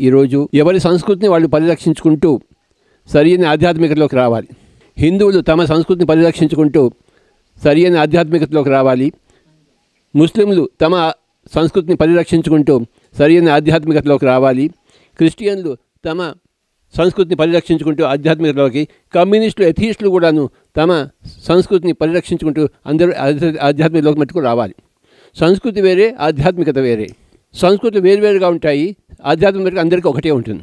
ఈరోజు ఎవరి సంస్కృతిని వాళ్ళు పరిరక్షించుకుంటూ సరైన ఆధ్యాత్మికతలోకి రావాలి. హిందువులు తమ సంస్కృతిని పరిరక్షించుకుంటూ సరైన ఆధ్యాత్మికతలోకి రావాలి. ముస్లింలు తమ సంస్కృతిని పరిరక్షించుకుంటూ సరైన ఆధ్యాత్మికతలోకి రావాలి. క్రిస్టియన్లు తమ సంస్కృతిని పరిరక్షించుకుంటూ ఆధ్యాత్మికతలోకి, కమ్యూనిస్టులు ఎథీస్టులు కూడాను తమ సంస్కృతిని పరిరక్షించుకుంటూ అందరూ ఆధ్యాత్మికతలోకి మట్టుకు రావాలి. సంస్కృతి వేరే, ఆధ్యాత్మికత వేరే. సంస్కృతులు వేరువేరుగా ఉంటాయి, ఆధ్యాత్మికత అందరికీ ఒకటే ఉంటుంది.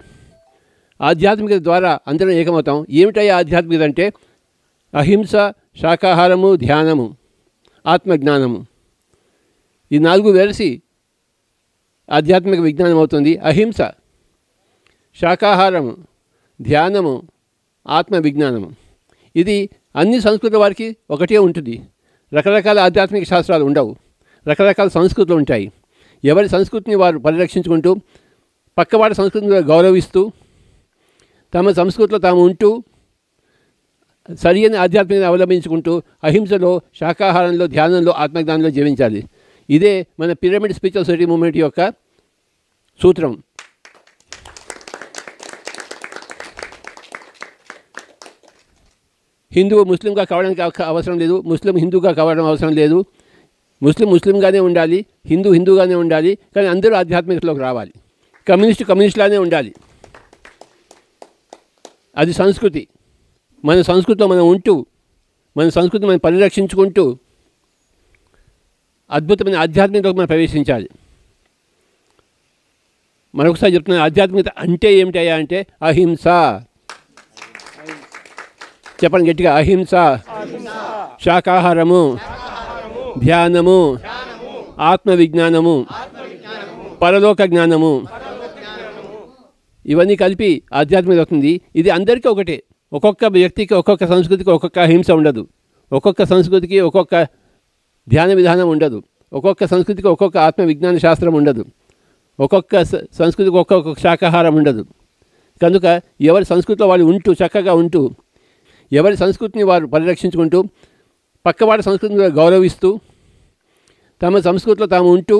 ఆధ్యాత్మికత ద్వారా అందరం ఏకమవుతాం. ఏమిటాయి ఆధ్యాత్మికత అంటే అహింస, శాకాహారము, ధ్యానము, ఆత్మజ్ఞానము. ఈ 4 వెలిసి ఆధ్యాత్మిక విజ్ఞానం అవుతుంది. అహింస, శాకాహారము, ధ్యానము, ఆత్మ విజ్ఞానము. ఇది అన్ని సంస్కృతుల వారికి ఒకటే ఉంటుంది. రకరకాల ఆధ్యాత్మిక శాస్త్రాలు ఉండవు, రకరకాల సంస్కృతులు ఉంటాయి. ఎవరి సంస్కృతిని వారు పరిరక్షించుకుంటూ పక్కవాడి సంస్కృతిని గౌరవిస్తూ తమ సంస్కృతిలో తాము ఉంటూ సరైన ఆధ్యాత్మికతను అవలంబించుకుంటూ అహింసలో, శాకాహారంలో, ధ్యానంలో, ఆత్మజ్ఞానంలో జీవించాలి. ఇదే మన పిరమిడ్ స్పిరిచువల్ సొసైటీ మూవ్మెంట్ యొక్క సూత్రం. హిందువు ముస్లింగా కావడానికి అవసరం లేదు, ముస్లిం హిందూగా కావడం అవసరం లేదు. ముస్లిం ముస్లింగానే ఉండాలి, హిందూ హిందూగానే ఉండాలి. కానీ అందరూ ఆధ్యాత్మికతలోకి రావాలి. కమ్యూనిస్టులానే ఉండాలి. అది సంస్కృతి. మన సంస్కృతిలో మనం ఉంటూ మన సంస్కృతిని మనం పరిరక్షించుకుంటూ అద్భుతమైన ఆధ్యాత్మికతలోకి మనం ప్రవేశించాలి. మరొకసారి చెప్తున్నాను, ఆధ్యాత్మికత అంటే ఏమిటయ్యా అంటే అహింస. చెప్పండి గట్టిగా, అహింస, శాకాహారము, ధ్యానము, ఆత్మ విజ్ఞానము, పరలోక జ్ఞానము, ఇవన్నీ కలిపి ఆధ్యాత్మికత అవుతుంది. ఇది అందరికీ ఒకటే. ఒక్కొక్క వ్యక్తికి, ఒక్కొక్క సంస్కృతికి ఒక్కొక్క అహింస ఉండదు. ఒక్కొక్క సంస్కృతికి ఒక్కొక్క ధ్యాన విధానం ఉండదు. ఒక్కొక్క సంస్కృతికి ఒక్కొక్క ఆత్మ విజ్ఞాన శాస్త్రం ఉండదు. ఒక్కొక్క సంస్కృతికి ఒక్కొక్క శాకాహారం ఉండదు. కనుక ఎవరి సంస్కృతిలో వాళ్ళు ఉంటూ చక్కగా ఉంటూ ఎవరి సంస్కృతిని వారు పరిరక్షించుకుంటూ పక్కవాడి సంస్కృతిని గౌరవిస్తూ తమ సంస్కృతిలో తాము ఉంటూ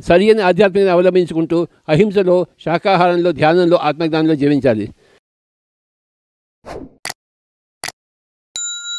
సరైన ఆధ్యాత్మికతను అవలంబించుకుంటూ అహింసలో, శాకాహారంలో, ధ్యానంలో, ఆత్మజ్ఞానంలో జీవించాలి.